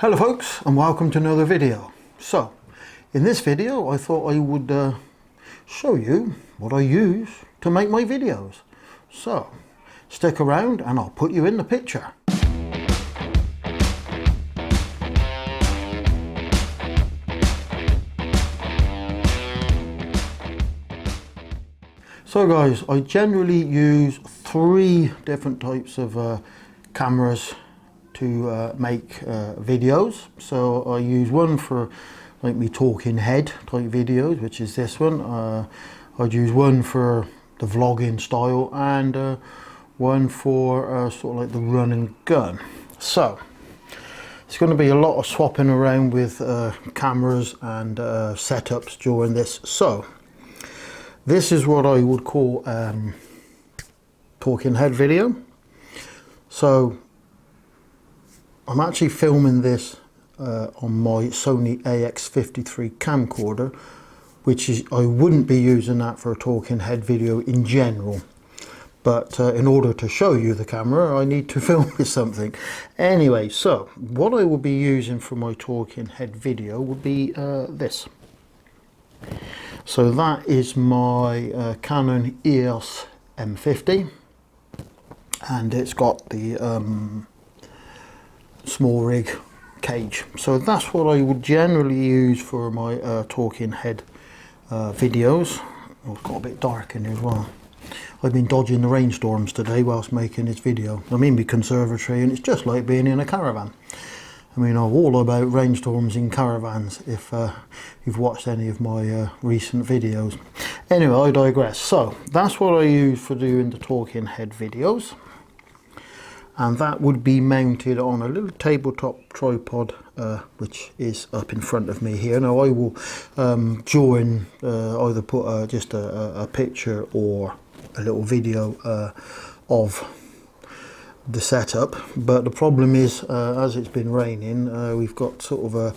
Hello folks, and welcome to another video. So in this video I thought I would show you what I use to make my videos. So stick around and I'll put you in the picture. So guys, I generally use three different types of cameras to make videos. So I use one for like me talking head type videos, which is this one. I'd use one for the vlogging style and one for sort of like the run and gun. So it's going to be a lot of swapping around with cameras and setups during this. So this is what I would call talking head video. So I'm actually filming this on my Sony AX53 camcorder, which is, I wouldn't be using that for a talking head video in general. But in order to show you the camera, I need to film with something. Anyway, so what I will be using for my talking head video would be this. So that is my Canon EOS M50, and it's got the small rig cage. So that's what I would generally use for my talking head videos. Oh, it's got a bit dark in here as well. I've been dodging the rainstorms today whilst making this video. I'm in my conservatory and it's just like being in a caravan. I mean, I'm all about rainstorms in caravans if you've watched any of my recent videos. Anyway, I digress. So that's what I use for doing the talking head videos. And that would be mounted on a little tabletop tripod, which is up in front of me here. Now I will during either put just a picture or a little video of the setup, but the problem is as it's been raining, we've got sort of a,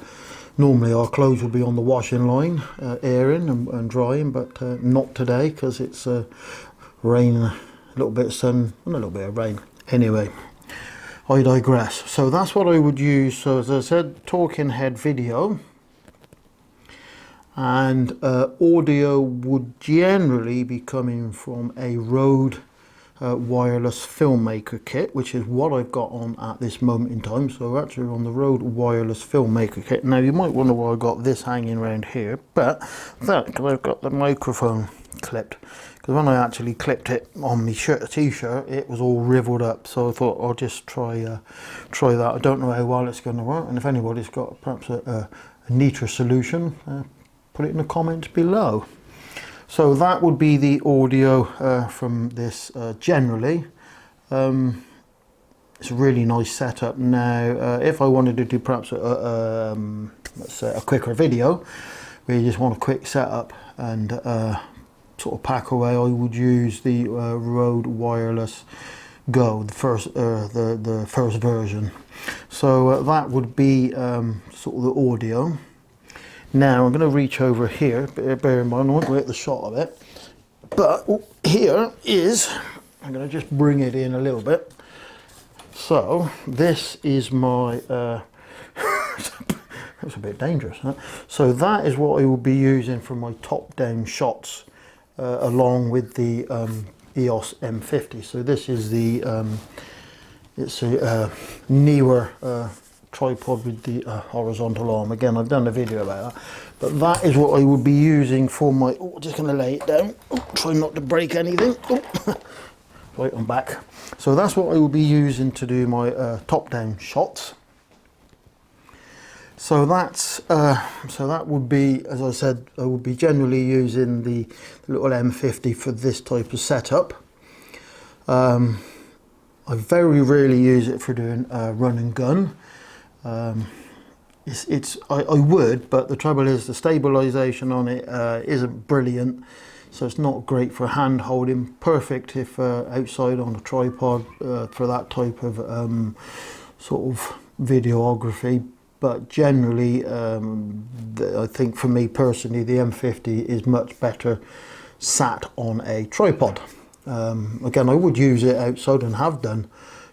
normally our clothes will be on the washing line airing and drying, but not today because it's rain, a little bit of sun and a little bit of rain. Anyway, I digress. So that's what I would use. So as I said, talking head video, and audio would generally be coming from a Rode wireless filmmaker kit, which is what I've got on at this moment in time. So actually on the Rode wireless filmmaker kit. Now you might wonder why I got this hanging around here, but that because I've got the microphone clipped. Because when I actually clipped it on my t-shirt, it was all riveled up. So I thought I'll just try that. I don't know how well it's going to work, and if anybody's got perhaps a neater solution, put it in the comments below. So that would be the audio from this generally. It's a really nice setup. Now, if I wanted to do perhaps let's say a quicker video, where you just want a quick setup and sort of pack away, I would use the Rode Wireless Go, the first version. So that would be sort of the audio. Now I'm going to reach over here, bear in mind I won't get the shot of it, but here is, I'm going to just bring it in a little bit. So this is my, that's a bit dangerous, huh? So that is what I will be using for my top-down shots along with the EOS M50. So this is the, it's a newer tripod with the horizontal arm. Again, I've done a video about that, but that is what I would be using for my, just going to lay it down, try not to break anything. Right, I'm back. So that's what I will be using to do my top-down shots. So that's so that would be, as I said, I would be generally using the little M50 for this type of setup. I very rarely use it for doing run and gun. I would, but the trouble is the stabilization on it isn't brilliant, so it's not great for hand holding. Perfect if outside on a tripod for that type of sort of videography. But generally, I think for me personally, the M50 is much better sat on a tripod. Again, I would use it outside and have done,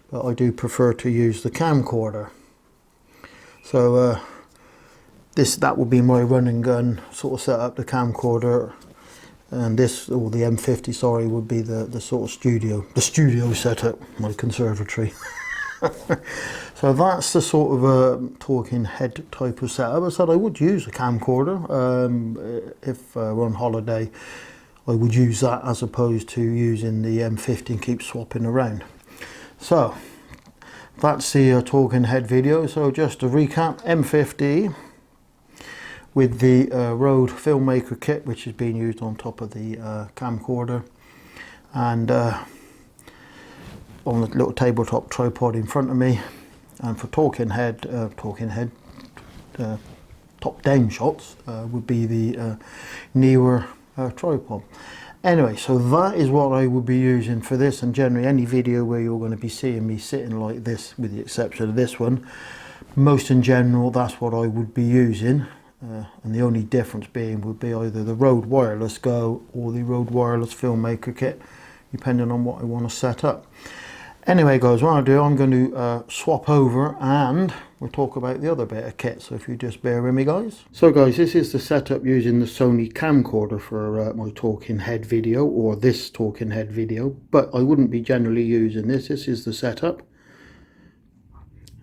but I do prefer to use the camcorder. So that would be my run and gun sort of setup, the camcorder, and this, or the M50, sorry, would be the sort of studio setup, my conservatory. So that's the sort of talking head type of setup. I said I would use a camcorder if we're on holiday. I would use that as opposed to using the M50 and keep swapping around. So that's the talking head video. So just to recap, M50 with the Rode Filmmaker kit, which is being used on top of the camcorder, and on the little tabletop tripod in front of me. And for talking head top down shots would be the Neewer tripod. Anyway, so that is what I would be using for this, and generally any video where you're going to be seeing me sitting like this, with the exception of this one, most in general that's what I would be using. And the only difference being would be either the Rode Wireless Go or the Rode Wireless Filmmaker kit, depending on what I want to set up. Anyway guys, what I'll do, I'm going to swap over and we'll talk about the other bit of kit, so if you just bear with me guys. So guys, this is the setup using the Sony camcorder for my talking head video, or this talking head video, but I wouldn't be generally using this. This is the setup,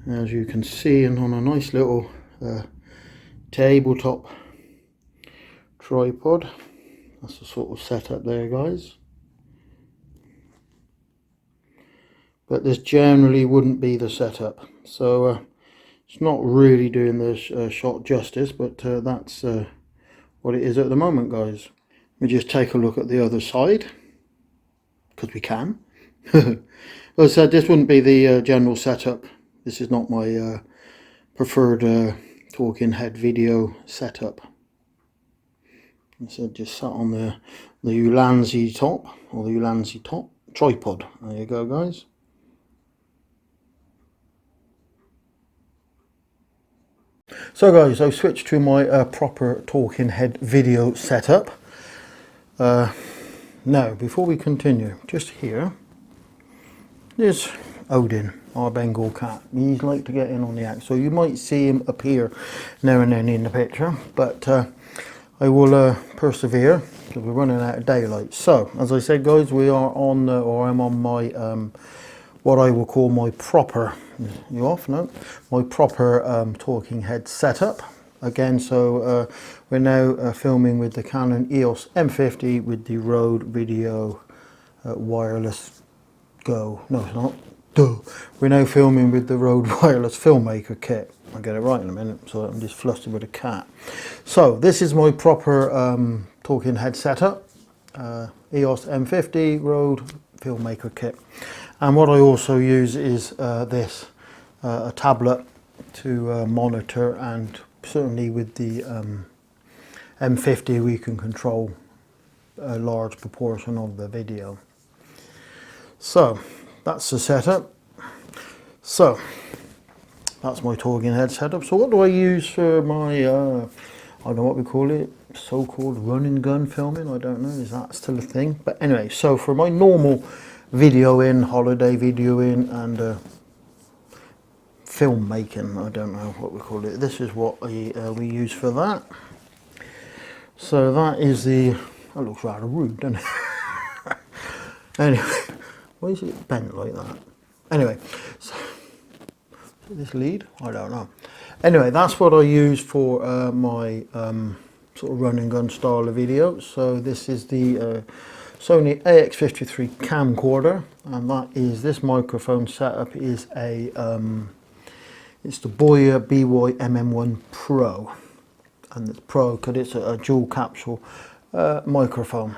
as you can see, and on a nice little tabletop tripod. That's the sort of setup there guys. But this generally wouldn't be the setup, so it's not really doing the shot justice, but that's what it is at the moment guys. Let me just take a look at the other side, because we can. As I said, this wouldn't be the general setup. This is not my preferred talking head video setup. So just sat on the Ulanzi top, or the Ulanzi top tripod. There you go guys. So guys, I've switched to my proper talking head video setup. Now, before we continue, just here, there's Odin, our Bengal cat. He's like to get in on the act, so you might see him appear now and then in the picture, but I will persevere, because we're running out of daylight. So, as I said guys, we are on, or I'm on my, what I will call my proper, you off? No? My proper talking head setup. Again, so we're now filming with the Canon EOS M50 with the Rode Video Wireless Go. No, it's not. Duh. We're now filming with the Rode Wireless Filmmaker kit. I'll get it right in a minute, so I'm just flustered with a cat. So this is my proper talking head setup. EOS M50 Rode Filmmaker kit. And what I also use is this, a tablet to monitor, and certainly with the M50 we can control a large proportion of the video. So that's the setup. So that's my talking head setup. So what do I use for my, I don't know what we call it, so-called run and gun filming? I don't know, is that still a thing? But anyway, so for my normal videoing, holiday videoing, and film making, I don't know what we call it, this is what we use for that. So that is that looks rather rude, doesn't it? Anyway, why is it bent like that? Anyway, so this lead, I don't know. Anyway, that's what I use for my sort of run and gun style of video. So this is the Sony AX53 camcorder, and that is, this microphone setup is a it's the Boya BY MM1 Pro, and it's Pro because it's a dual capsule microphone.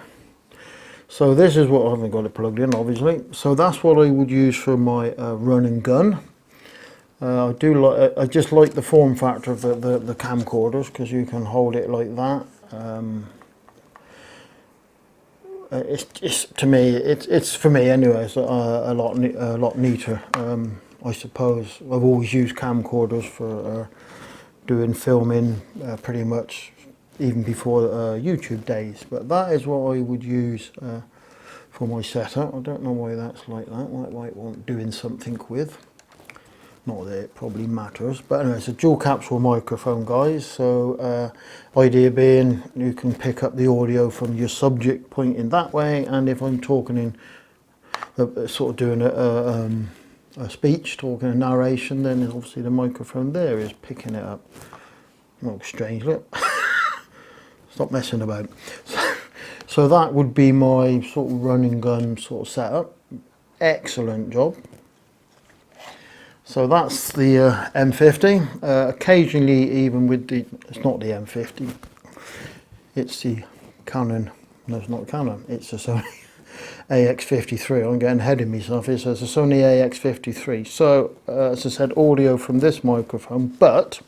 So this is what, I haven't got it plugged in obviously, so that's what I would use for my run and gun. I just like the form factor of the camcorders, because you can hold it like that. It's to me, it's for me anyway, it's a lot neater. I suppose I've always used camcorders for doing filming pretty much even before YouTube days, but that is what I would use for my setup. I don't know why that's like that, why it wasn't doing something with. not that it probably matters, but anyway, it's a dual capsule microphone, guys. So idea being you can pick up the audio from your subject pointing that way, and if I'm talking in sort of doing a speech, talking a narration, then obviously the microphone there is picking it up. Well, strange, look. Stop messing about. So that would be my sort of run and gun sort of setup. Excellent job. So that's the M50. Occasionally, even with the, it's not the M50, it's the Canon, no it's not Canon, it's a Sony AX53. I'm getting ahead of myself. It's a Sony AX53. So as I said, audio from this microphone, but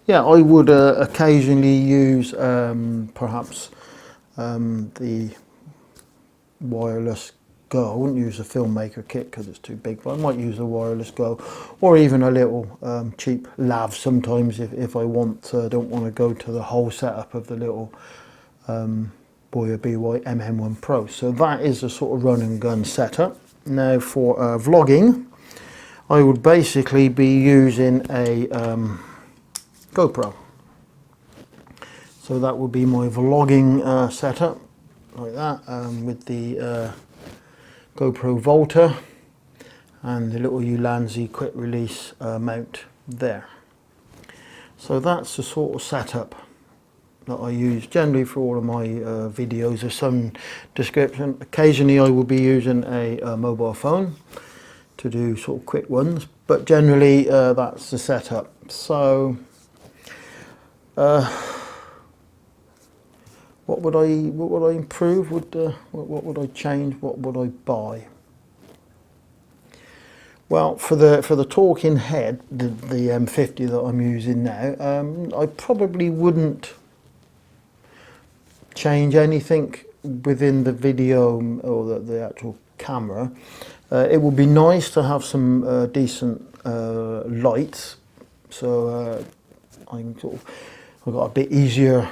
yeah, I would occasionally use perhaps the wireless Go. I wouldn't use a filmmaker kit because it's too big, but I might use a wireless Go, or even a little cheap lav sometimes if I want. Don't want to go to the whole setup of the little Boya BY MM1 Pro. So that is a sort of run and gun setup. Now for vlogging, I would basically be using a GoPro. So that would be my vlogging setup, like that, with the GoPro Volta and the little Ulanzi quick release mount there. So that's the sort of setup that I use generally for all of my videos. There's some description. Occasionally I will be using a mobile phone to do sort of quick ones, but generally that's the setup. So what would I improve? What would I change? What would I buy? Well, for the talking head, the M50 that I'm using now, I probably wouldn't change anything within the video or the actual camera. It would be nice to have some decent lights, so I'm sort of, I've got a bit easier,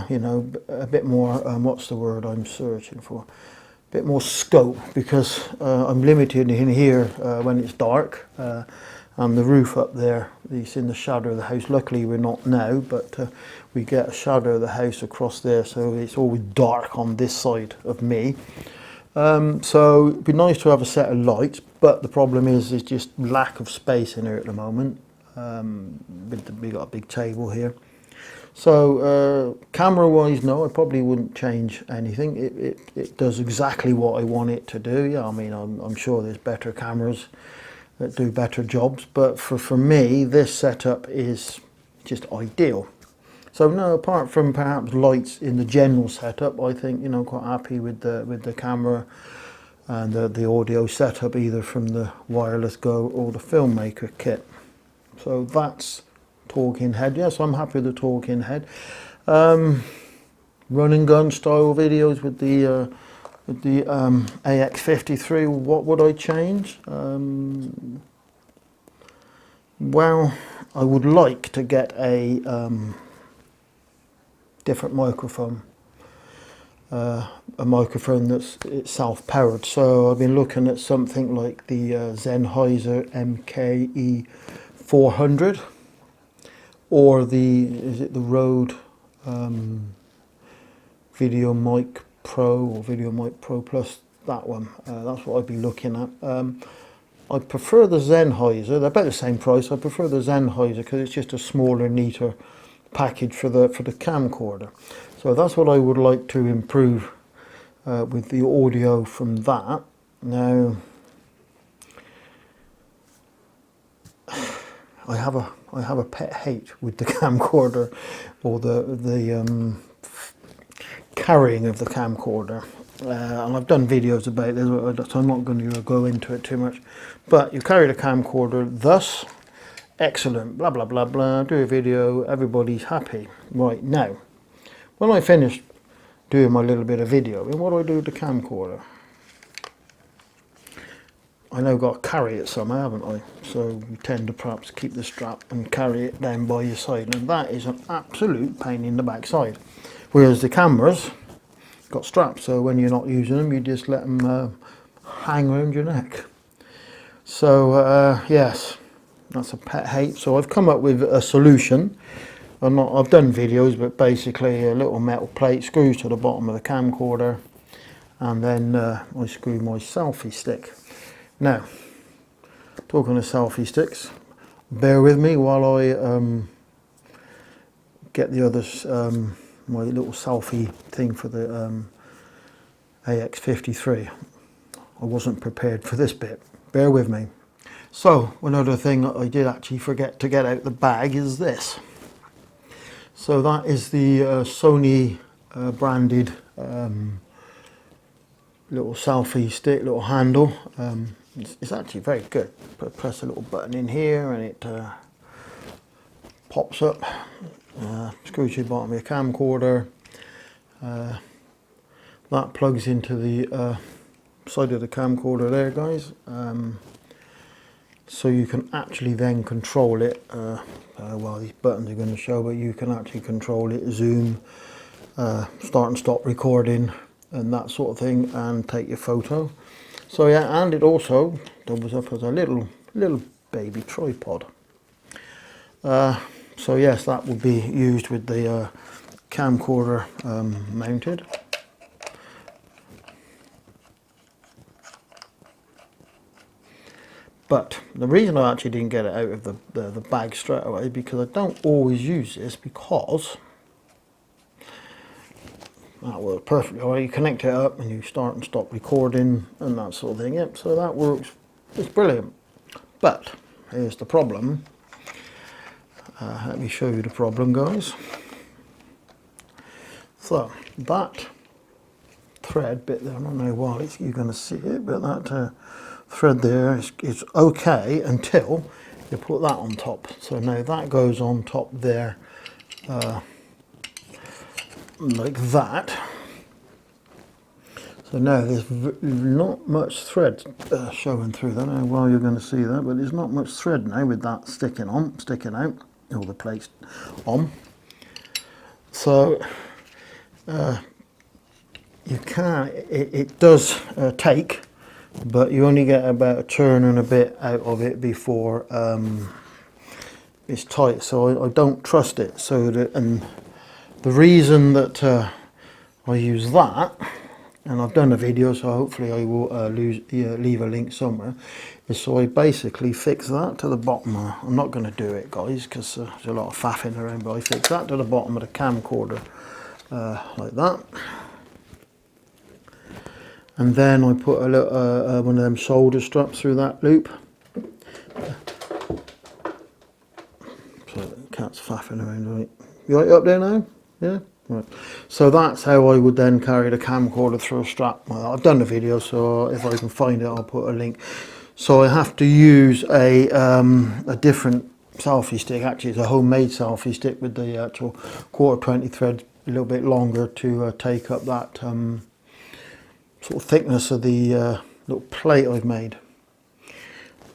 you know, a bit more, what's the word I'm searching for? A bit more scope, because I'm limited in here when it's dark, and the roof up there, it's in the shadow of the house. Luckily we're not now, but we get a shadow of the house across there, so it's always dark on this side of me. So it'd be nice to have a set of lights, but the problem is there's just lack of space in here at the moment. We got a big table here. So camera wise, no, I probably wouldn't change anything. It does exactly what I want it to do. Yeah, I mean, I'm sure there's better cameras that do better jobs, but for me, this setup is just ideal. So no, apart from perhaps lights in the general setup, I think, you know, quite happy with the camera and the audio setup, either from the wireless Go or the filmmaker kit. So that's talking head. Yes, I'm happy with the talking head. Run and gun style videos with the AX53. What would I change? Well, I would like to get a different microphone. A microphone that's self-powered. So I've been looking at something like the Sennheiser MKE 400. Or is it the Rode Video Mic Pro or Video Mic Pro Plus, that one. That's what I'd be looking at. I prefer the Sennheiser. They're about the same price. I prefer the Sennheiser because it's just a smaller, neater package for the camcorder. So that's what I would like to improve with the audio from that. Now, I have a pet hate with the camcorder, or the carrying of the camcorder, and I've done videos about this, so I'm not going to go into it too much. But you carry the camcorder thus, excellent, blah blah blah blah, do a video, everybody's happy. Right, now, when I finish doing my little bit of video, what do I do with the camcorder? I know I've got to carry it somehow, haven't I? So you tend to perhaps keep the strap and carry it down by your side, and that is an absolute pain in the backside. Whereas the cameras got straps, so when you're not using them, you just let them hang around your neck. So yes, That's a pet hate. So I've come up with a solution. I've done videos, but basically a little metal plate screws to the bottom of the camcorder, and then I screw my selfie stick. Now, talking of selfie sticks, bear with me while I get the others, my little selfie thing for the AX53. I wasn't prepared for this bit. Bear with me. So, another thing that I did actually forget to get out the bag is this. So that is the Sony branded little selfie stick, little handle. It's actually very good. Press a little button in here and it pops up. Screws to the bottom of your camcorder. That plugs into the side of the camcorder there, guys. So you can actually then control it. Well, these buttons are going to show, but you can actually control it, zoom, start and stop recording, and that sort of thing, and take your photo. So yeah, and it also doubles up as a little baby tripod. So yes, that will be used with the camcorder mounted. But the reason I actually didn't get it out of the bag straight away, because I don't always use this, because that works perfectly alright. You connect it up and you start and stop recording and that sort of thing. Yep, so that works. It's brilliant. But here's the problem. Let me show you the problem, guys. So that thread bit there, I don't know why you're going to see it, but that thread there is okay until you put that on top. So now that goes on top there like that. So now there's not much thread showing through that. I don't know why you're going to see that, but there's not much thread now with that sticking out, all the plates on. So you can, it does take, but you only get about a turn and a bit out of it before it's tight. So I don't trust it. So and the reason that I use that, and I've done a video, so hopefully I will leave a link somewhere, is so I basically fix that to the bottom. I'm not going to do it, guys, because there's a lot of faffing around, but I fix that to the bottom of the camcorder like that. And then I put a little one of them shoulder straps through that loop. So the cat's faffing around, right? You right up there now? Yeah? Right. So that's how I would then carry the camcorder through a strap. Well, I've done the video, so if I can find it, I'll put a link. So I have to use a different selfie stick. Actually, it's a homemade selfie stick with the actual 1/4 thread a little bit longer to take up that sort of thickness of the little plate I've made.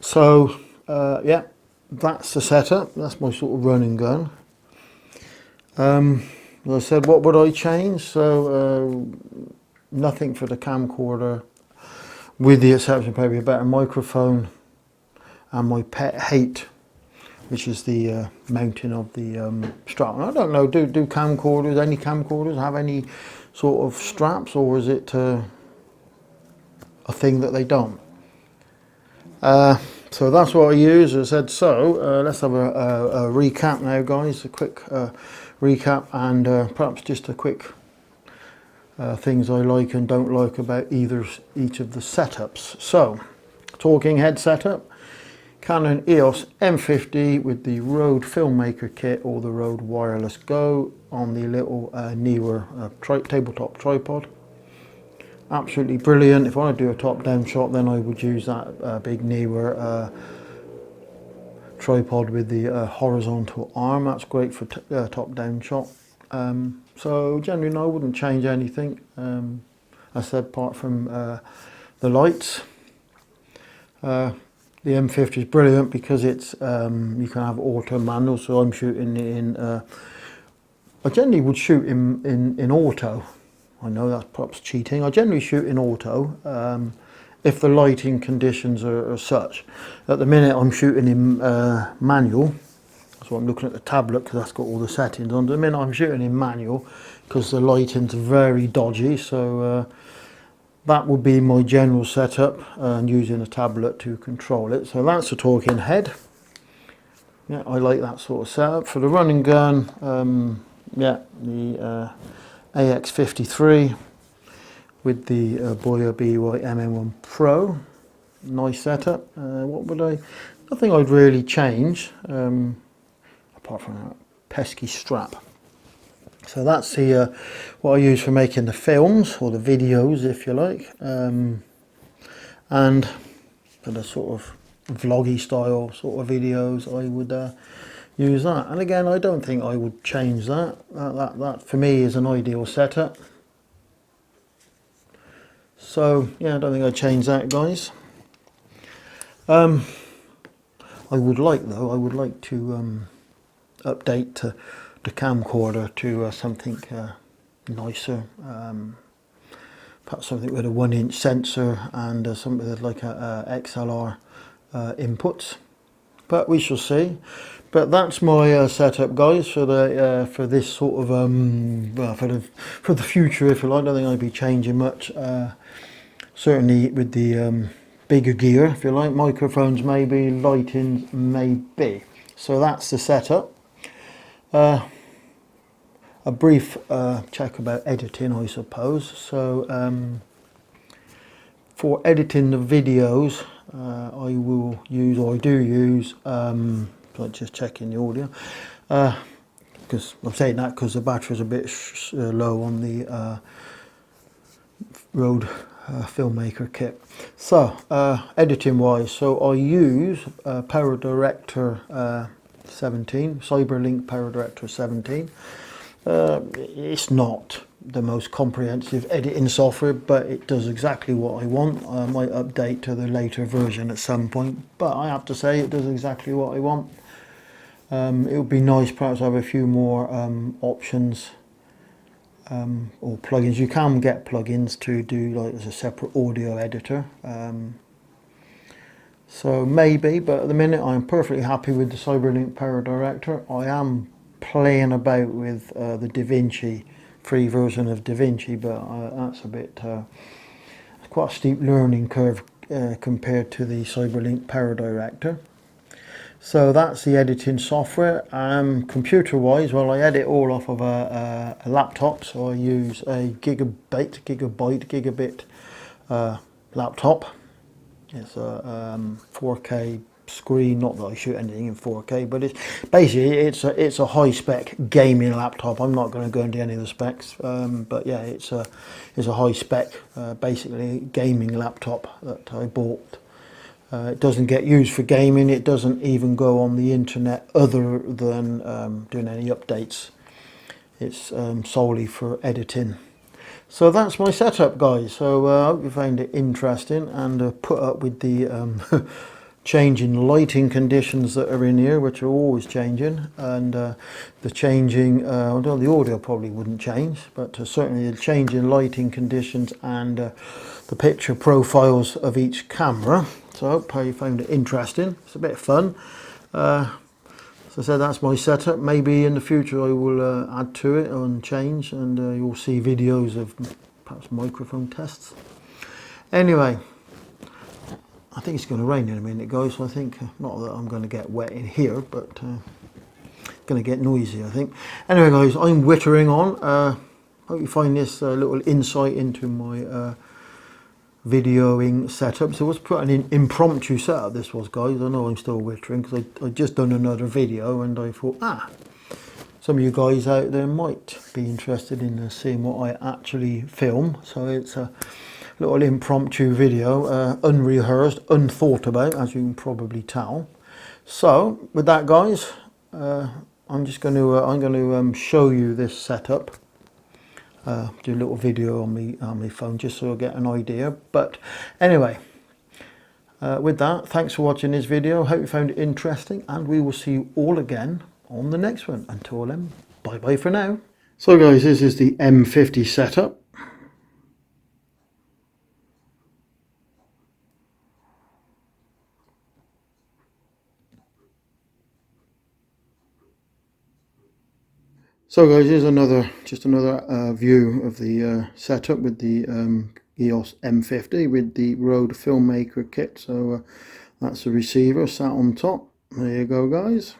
So yeah, that's the setup. That's my sort of run and gun. As I said, what would I change? So nothing for the camcorder, with the exception of maybe a better microphone and my pet hate, which is the mounting of the strap. And I don't know, do camcorders, any camcorders have any sort of straps, or is it a thing that they don't? So that's what I use, as I said. So let's have a recap now, guys, a quick recap, and perhaps just a quick things I like and don't like about each of the setups. So, talking head setup, Canon EOS M50 with the Rode Filmmaker kit or the Rode Wireless Go on the little Neewer tabletop tripod. Absolutely brilliant. If I want to do a top-down shot, then I would use that big Neewer tripod with the horizontal arm. That's great for top-down shot. So generally, no, I wouldn't change anything. I said, apart from the lights. The M50 is brilliant because it's you can have auto manual. So I'm shooting in. I generally would shoot in auto. I know that's perhaps cheating. I generally shoot in auto. if the lighting conditions are such. At the minute I'm shooting in manual, so I'm looking at the tablet because that's got all the settings on. At the minute I'm shooting in manual because the lighting's very dodgy, so that would be my general setup, and using a tablet to control it. So that's a talking head. Yeah, I like that sort of setup. For the running gun, yeah, the AX53 with the Boya BY MM1 Pro. Nice setup. What would I? Nothing I'd really change, apart from that pesky strap. So that's the what I use for making the films, or the videos if you like, and for the sort of vloggy style sort of videos I would use that. And again, I don't think I would change that. That for me is an ideal setup. So yeah, I don't think I'd change that, guys. I would like to update the camcorder to something nicer, perhaps something with a 1-inch sensor and something with like a XLR inputs, but we shall see. But that's my setup, guys, for the for this sort of well, for the future, if you like. I don't think I'd be changing much. Certainly with the bigger gear, if you like, microphones maybe, lighting maybe. So that's the setup. A brief check about editing, I suppose. So for editing the videos, I will use, or I do use, like just checking the audio, because I'm saying that because the battery's a bit low on the Rode Filmmaker kit. So editing wise, so I use PowerDirector 17, CyberLink PowerDirector 17. It's not the most comprehensive editing software, but it does exactly what I want. I might update to the later version at some point, but I have to say it does exactly what I want. It would be nice perhaps to have a few more options or plugins. You can get plugins to do like as a separate audio editor. So maybe, but at the minute I'm perfectly happy with the CyberLink PowerDirector. I am playing about with the DaVinci, free version of DaVinci, but that's a bit quite a steep learning curve compared to the CyberLink PowerDirector. So that's the editing software. Computer wise, well, I edit all off of a laptop, so I use a gigabit laptop. It's a 4K screen. Not that I shoot anything in 4K, but it's basically it's a high spec gaming laptop. I'm not going to go into any of the specs, but yeah, it's a high spec basically gaming laptop that I bought. It doesn't get used for gaming. It doesn't even go on the internet other than doing any updates. It's solely for editing. So that's my setup, guys. So I hope you found it interesting and put up with the changing lighting conditions that are in here, which are always changing, and the changing, although the audio probably wouldn't change, but certainly the changing lighting conditions and the picture profiles of each camera. So I hope you found it interesting. It's a bit of fun. As I said, that's my setup. Maybe in the future I will add to it and change, and you'll see videos of perhaps microphone tests. Anyway, I think it's going to rain in a minute, guys, so I think, not that I'm going to get wet in here, but it's going to get noisy, I think. Anyway, guys, I'm wittering on. Hope you find this little insight into my videoing setup. So I was putting an impromptu setup, this was, guys. I know I'm still wittering because I'd just done another video and I thought, some of you guys out there might be interested in seeing what I actually film. So it's a little impromptu video, unrehearsed, unthought about, as you can probably tell. So with that, guys, I'm just going to show you this setup. Do a little video on my phone just so I get an idea. But anyway, with that, thanks for watching this video. Hope you found it interesting, and we will see you all again on the next one. Until then, bye bye for now. So, guys, this is the M50 setup. So guys, here's just another view of the setup with the EOS M50 with the Rode Filmmaker kit. So that's the receiver sat on top. There you go guys.